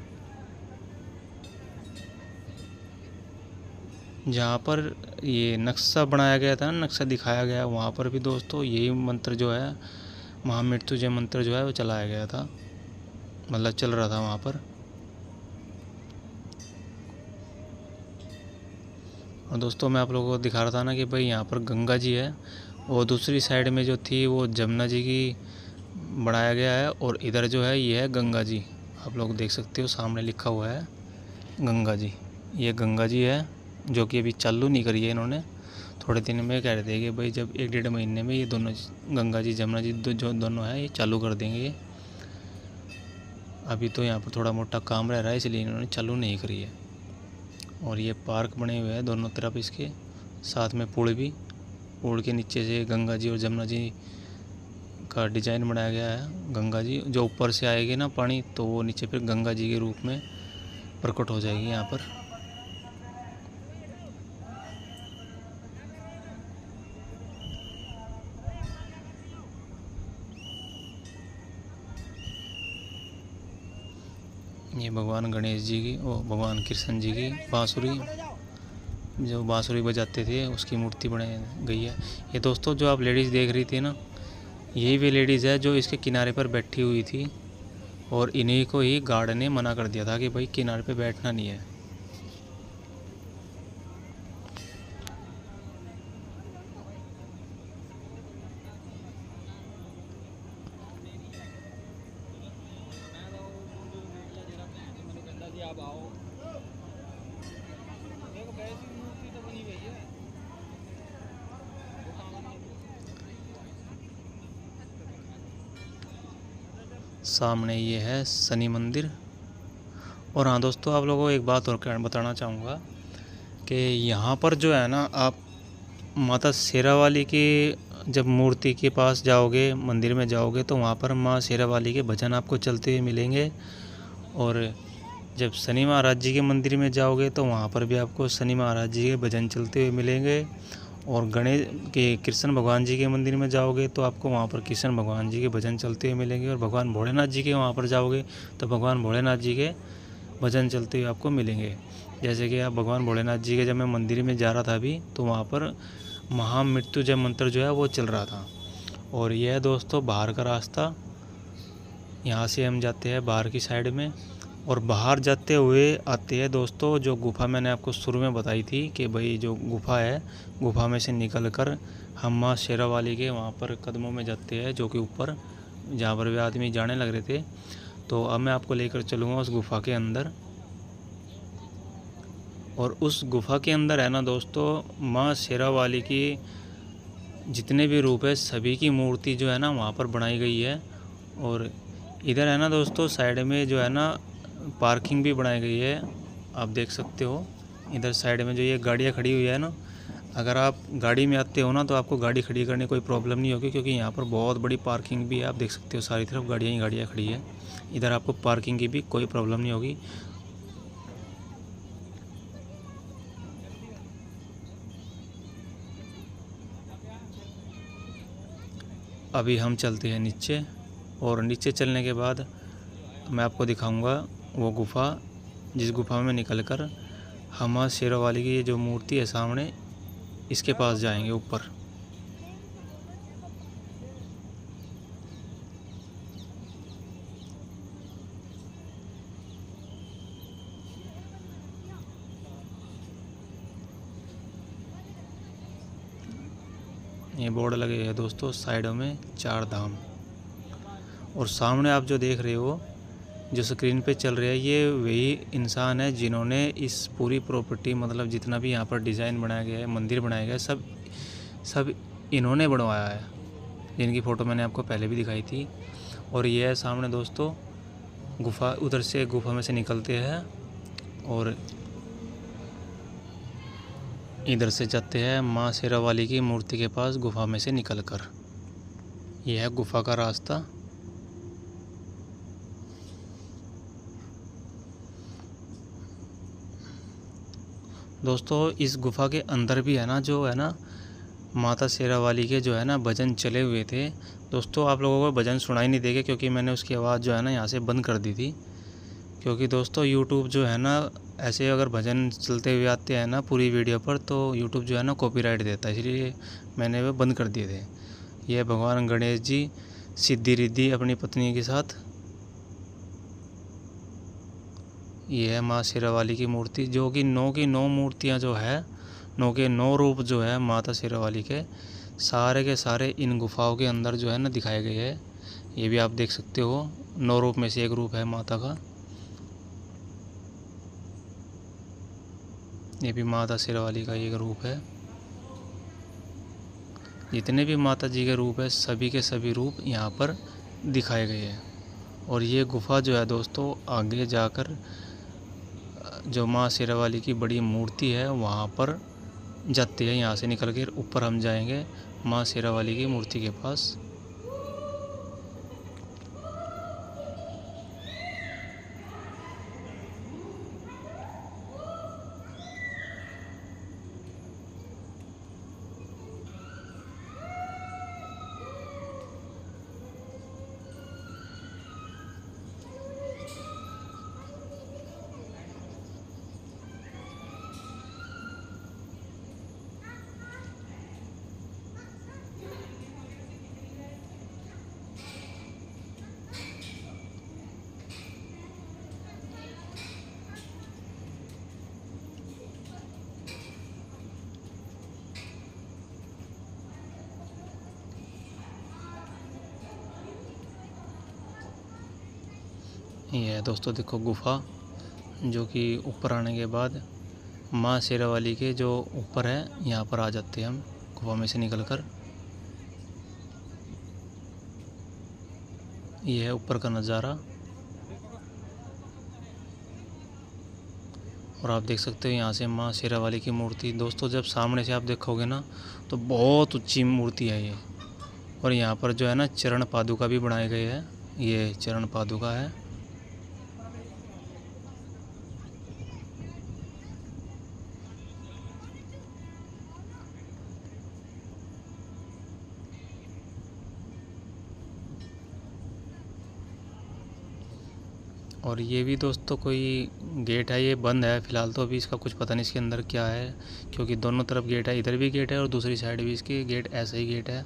जहाँ पर ये नक्शा बनाया गया था ना, नक्शा दिखाया गया, वहाँ पर भी दोस्तों यही मंत्र जो है महामृत्युंजय मंत्र जो है वो चलाया गया था, मतलब चल रहा था वहाँ पर। और दोस्तों मैं आप लोगों को दिखा रहा था ना कि भाई यहाँ पर गंगा जी है, और दूसरी साइड में जो थी वो जमुना जी की बनाया गया है, और इधर जो है ये है गंगा जी। आप लोग देख सकते हो सामने लिखा हुआ है गंगा जी। ये गंगा जी है जो कि अभी चालू नहीं करी है इन्होंने, थोड़े दिन में कह रहे थे कि भाई जब 1-1.5 महीने में ये दोनों गंगा जी जमुना जी जो दोनों है ये चालू कर देंगे ये। अभी तो यहाँ पर थोड़ा मोटा काम रह रहा है इसलिए इन्होंने चालू नहीं करी है। और ये पार्क बने हुए हैं दोनों तरफ इसके, साथ में पुल भी, पुल के नीचे से गंगा जी और जमुना जी का डिज़ाइन बनाया गया है। गंगा जी जो ऊपर से आएगी ना पानी, तो वो नीचे फिर गंगा जी के रूप में प्रकट हो जाएगी यहाँ पर। ये भगवान गणेश जी की और भगवान कृष्ण जी की बांसुरी, जो बांसुरी बजाते थे, उसकी मूर्ति बनाई गई है। ये दोस्तों जो आप लेडीज़ देख रही थी ना, यही वे लेडीज़ है जो इसके किनारे पर बैठी हुई थी, और इन्हीं को ही गार्ड ने मना कर दिया था कि भाई किनारे पे बैठना नहीं है। सामने ये है शनि मंदिर। और हाँ दोस्तों, आप लोगों को एक बात और बताना चाहूँगा कि यहाँ पर जो है ना, आप माता शेरावाली की जब मूर्ति के पास जाओगे, मंदिर में जाओगे, तो वहाँ पर माँ शेरावाली के भजन आपको चलते हुए मिलेंगे। और जब शनि महाराज जी के मंदिर में जाओगे तो वहाँ पर भी आपको शनि महाराज जी के भजन चलते हुए मिलेंगे। और गणेश के कृष्ण भगवान जी के मंदिर में जाओगे तो आपको वहाँ पर कृष्ण भगवान जी के भजन चलते हुए मिलेंगे। और भगवान भोलेनाथ जी के वहाँ पर जाओगे तो भगवान भोलेनाथ जी के भजन चलते हुए आपको मिलेंगे। जैसे कि आप भगवान भोलेनाथ जी के जब मैं मंदिर में जा रहा था अभी, तो वहाँ पर महामृत्युंजय मंत्र जो है वो चल रहा था। और यह दोस्तों बाहर का रास्ता, यहाँ से हम जाते हैं बाहर की साइड में। और बाहर जाते हुए आते हैं दोस्तों जो गुफ़ा मैंने आपको शुरू में बताई थी कि भाई जो गुफ़ा है, गुफ़ा में से निकल कर हम माँ शेरावाली के वहाँ पर कदमों में जाते हैं, जो कि ऊपर जहाँ पर वे आदमी जाने लग रहे थे। तो अब मैं आपको लेकर चलूँगा उस गुफ़ा के अंदर। और उस गुफ़ा के अंदर है ना दोस्तों, माँ शेरावाली की जितने भी रूप है सभी की मूर्ति जो है ना वहाँ पर बनाई गई है। और इधर है ना दोस्तों साइड में जो है ना पार्किंग भी बनाई गई है, आप देख सकते हो। इधर साइड में जो ये गाड़ियाँ खड़ी हुई है ना, अगर आप गाड़ी में आते हो ना तो आपको गाड़ी खड़ी करने कोई प्रॉब्लम नहीं होगी, क्योंकि यहाँ पर बहुत बड़ी पार्किंग भी है। आप देख सकते हो सारी तरफ गाड़ियाँ ही गाड़ियाँ खड़ी है। इधर आपको पार्किंग की भी कोई प्रॉब्लम नहीं होगी। अभी हम चलते हैं नीचे, और नीचे चलने के बाद मैं आपको दिखाऊंगा वो गुफ़ा, जिस गुफ़ा में निकलकर हम माँ शेरावाली की जो मूर्ति है सामने, इसके पास जाएंगे ऊपर। ये बोर्ड लगे हैं दोस्तों साइडों में, 4 धाम। और सामने आप जो देख रहे हो, जो स्क्रीन पे चल रहा है, ये वही इंसान है जिन्होंने इस पूरी प्रॉपर्टी, मतलब जितना भी यहाँ पर डिज़ाइन बनाया गया है, मंदिर बनाया गया है, सब इन्होंने बनवाया है, जिनकी फ़ोटो मैंने आपको पहले भी दिखाई थी। और ये है सामने दोस्तों गुफ़ा, उधर से गुफ़ा में से निकलते हैं और इधर से जाते हैं माँ शेरावाली की मूर्ति के पास गुफ़ा में से निकलकर। यह है गुफ़ा का रास्ता। दोस्तों इस गुफ़ा के अंदर भी है ना, जो है ना माता शेरावाली के जो है ना भजन चले हुए थे। दोस्तों आप लोगों को भजन सुनाई नहीं देगा, क्योंकि मैंने उसकी आवाज़ जो है ना यहाँ से बंद कर दी थी। क्योंकि दोस्तों यूट्यूब जो है ना, ऐसे अगर भजन चलते हुए आते हैं ना पूरी वीडियो पर, तो यूट्यूब जो है ना कॉपीराइट देता है, इसलिए मैंने वो बंद कर दिए थे। यह भगवान गणेश जी सिद्धि रिद्धि अपनी पत्नी के साथ, ये है माँ शेरावाली की मूर्ति, जो कि 9 की 9 मूर्तियाँ जो है, 9 के 9 रूप जो है माता शेरावाली के सारे इन गुफाओं के अंदर जो है ना दिखाए गए हैं। ये भी आप देख सकते हो, 9 रूप में से एक रूप है माता का। ये भी माता शेरावाली का एक रूप है। जितने भी माता जी के रूप है, सभी के सभी रूप यहाँ पर दिखाए गए हैं। और ये गुफ़ा जो है दोस्तों, आगे जाकर जो माँ शेरावाली की बड़ी मूर्ति है वहाँ पर जाती है। यहाँ से निकल कर ऊपर हम जाएंगे माँ शेरावाली की मूर्ति के पास। ये है दोस्तों देखो गुफ़ा, जो कि ऊपर आने के बाद माँ शेरावाली के जो ऊपर है यहाँ पर आ जाते हैं हम गुफ़ा में से निकलकर। ये है ऊपर का नज़ारा। और आप देख सकते हो यहाँ से माँ शेरावाली की मूर्ति। दोस्तों जब सामने से आप देखोगे ना तो बहुत ऊंची मूर्ति है ये। और यहाँ पर जो है ना चरण पादुका भी बनाए गए हैं। ये चरण पादुका है। और ये भी दोस्तों कोई गेट है, ये बंद है फ़िलहाल तो, अभी इसका कुछ पता नहीं इसके अंदर क्या है, क्योंकि दोनों तरफ गेट है, इधर भी गेट है और दूसरी साइड भी इसके गेट, ऐसा ही गेट है।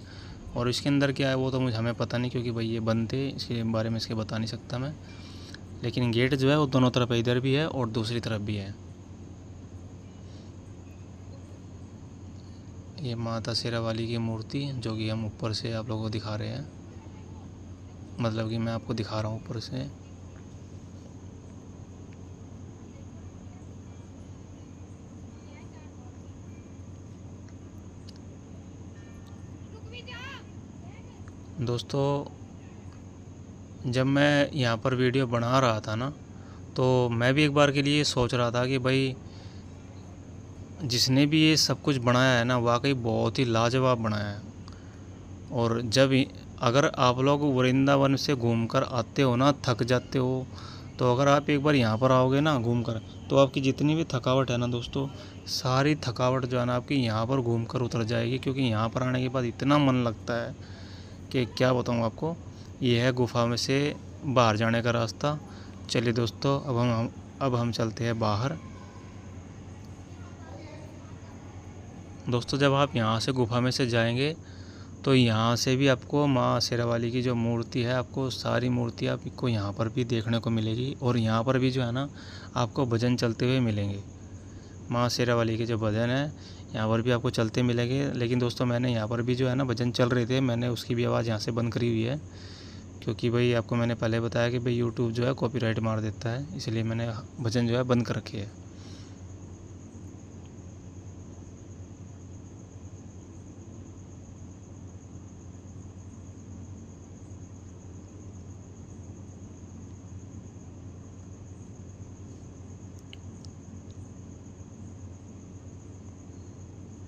और इसके अंदर क्या है वो तो मुझे हमें पता नहीं, क्योंकि भाई ये बंद थे, इसके बारे में इसके बता नहीं सकता मैं। लेकिन गेट जो है वो दोनों तरफ है, इधर भी है और दूसरी तरफ भी है। ये माता शेरावाली की मूर्ति जो कि हम ऊपर से आप लोगों को दिखा रहे हैं, मतलब कि मैं आपको दिखा रहा हूँ ऊपर से। दोस्तों जब मैं यहाँ पर वीडियो बना रहा था ना, तो मैं भी एक बार के लिए सोच रहा था कि भाई जिसने भी ये सब कुछ बनाया है ना, वाकई बहुत ही लाजवाब बनाया है। और अगर आप लोग वृंदावन से घूमकर आते हो ना, थक जाते हो, तो अगर आप एक बार यहाँ पर आओगे ना घूमकर, तो आपकी जितनी भी थकावट है ना दोस्तों, सारी थकावट जो है ना आपकी यहाँ पर घूमकर उतर जाएगी। क्योंकि यहाँ पर आने के बाद इतना मन लगता है कि क्या बताऊँ आपको। ये है गुफा में से बाहर जाने का रास्ता। चलिए दोस्तों अब हम चलते हैं बाहर। दोस्तों जब आप यहाँ से गुफा में से जाएंगे तो यहाँ से भी आपको माँ शेरावाली की जो मूर्ति है, आपको सारी मूर्ति आपको यहाँ पर भी देखने को मिलेगी। और यहाँ पर भी जो है ना आपको भजन चलते हुए मिलेंगे। माँ शेरावाली के जो भजन है यहाँ पर भी आपको चलते मिलेंगे। लेकिन दोस्तों मैंने यहाँ पर भी जो है ना भजन चल रहे थे, मैंने उसकी भी आवाज़ यहाँ से बंद करी हुई है, क्योंकि भाई आपको मैंने पहले बताया कि भाई यूट्यूब जो है कॉपीराइट मार देता है, इसलिए मैंने भजन जो है बंद कर रखी है।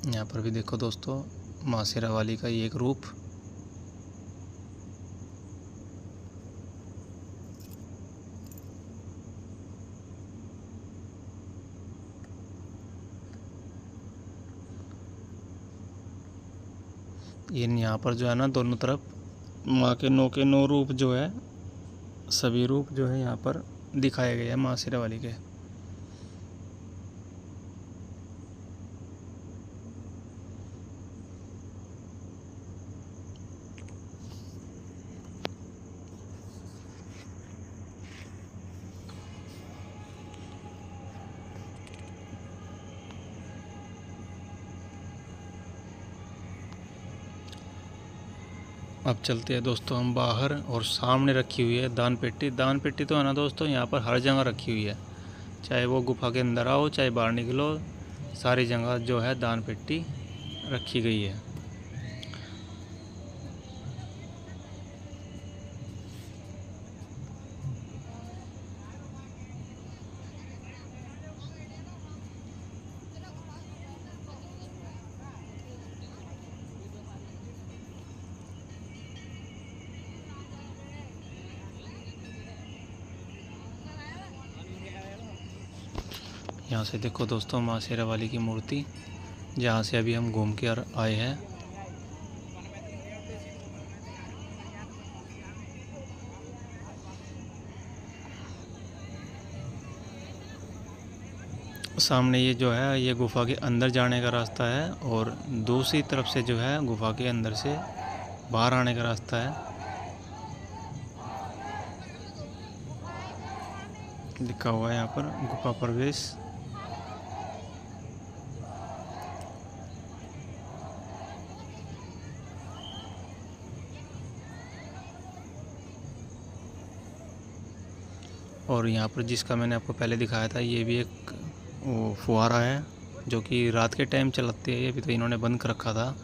यहाँ पर भी देखो दोस्तों माँ शेरावाली का ये एक रूप। ये यहाँ पर जो है ना दोनों तरफ माँ के 9 रूप जो है, सभी रूप जो है यहाँ पर दिखाए गए हैं माँ शेरावाली के। अब चलते हैं दोस्तों हम बाहर, और सामने रखी हुई है दान पेटी। दान पेटी तो है ना दोस्तों यहाँ पर हर जगह रखी हुई है, चाहे वो गुफा के अंदर आओ चाहे बाहर निकलो, सारी जगह जो है दान पेटी रखी गई है। यहाँ से देखो दोस्तों माँ शेरावाली की मूर्ति, जहाँ से अभी हम घूम के आए हैं। सामने ये जो है ये गुफा के अंदर जाने का रास्ता है, और दूसरी तरफ से जो है गुफा के अंदर से बाहर आने का रास्ता है। लिखा हुआ है यहाँ पर गुफा प्रवेश। और यहाँ पर जिसका मैंने आपको पहले दिखाया था, ये भी एक वो फुहारा है जो कि रात के टाइम चलाते हैं। अभी तो इन्होंने बंद कर रखा था,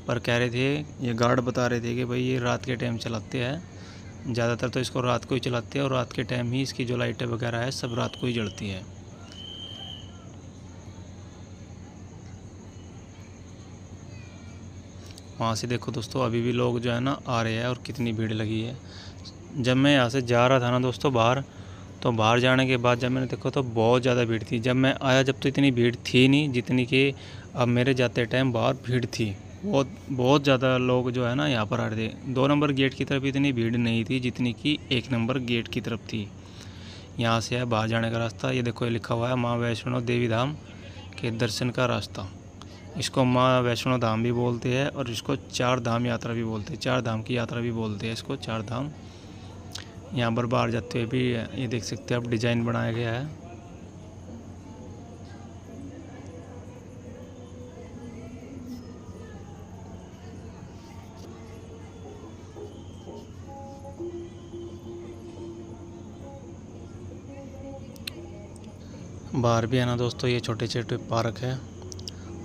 पर कह रहे थे, ये गार्ड बता रहे थे कि भाई ये रात के टाइम चलाते हैं, ज़्यादातर तो इसको रात को ही चलाते हैं, और रात के टाइम ही इसकी जो लाइटें वगैरह है सब रात को ही जलती है। वहाँ से देखो दोस्तों अभी भी लोग जो है ना आ रहे हैं, और कितनी भीड़ लगी है। जब मैं यहाँ से जा रहा था ना दोस्तों बाहर, तो बाहर जाने के बाद जब मैंने देखा तो बहुत ज़्यादा भीड़ थी। जब मैं आया जब तो इतनी भीड़ थी नहीं जितनी कि अब मेरे जाते टाइम बाहर भीड़ थी। बहुत ज़्यादा लोग जो है ना यहाँ पर आ रहे थे। 2 नंबर गेट की तरफ इतनी भीड़ नहीं थी जितनी कि 1 नंबर गेट की तरफ थी। यहाँ से है बाहर जाने का रास्ता। ये देखो ये लिखा हुआ है माँ वैष्णो देवी धाम के दर्शन का रास्ता। इसको माँ वैष्णो धाम भी बोलते हैं और इसको 4 धाम यात्रा भी बोलते हैं, 4 धाम की यात्रा भी बोलते हैं इसको, 4 धाम। यहाँ पर बाहर जाते हुए भी ये देख सकते हैं आप डिज़ाइन बनाया गया है। बाहर भी है ना दोस्तों ये छोटे छोटे पार्क है।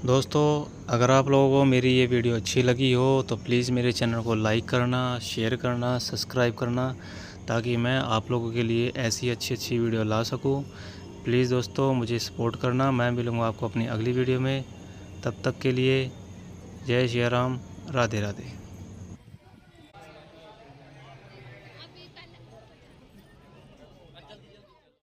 दोस्तों अगर आप लोगों को मेरी ये वीडियो अच्छी लगी हो तो प्लीज़ मेरे चैनल को लाइक करना, शेयर करना, सब्सक्राइब करना, ताकि मैं आप लोगों के लिए ऐसी अच्छी वीडियो ला सकूं। प्लीज़ दोस्तों मुझे सपोर्ट करना। मैं मिलूँगा आपको अपनी अगली वीडियो में। तब तक के लिए जय श्री राम, राधे राधे।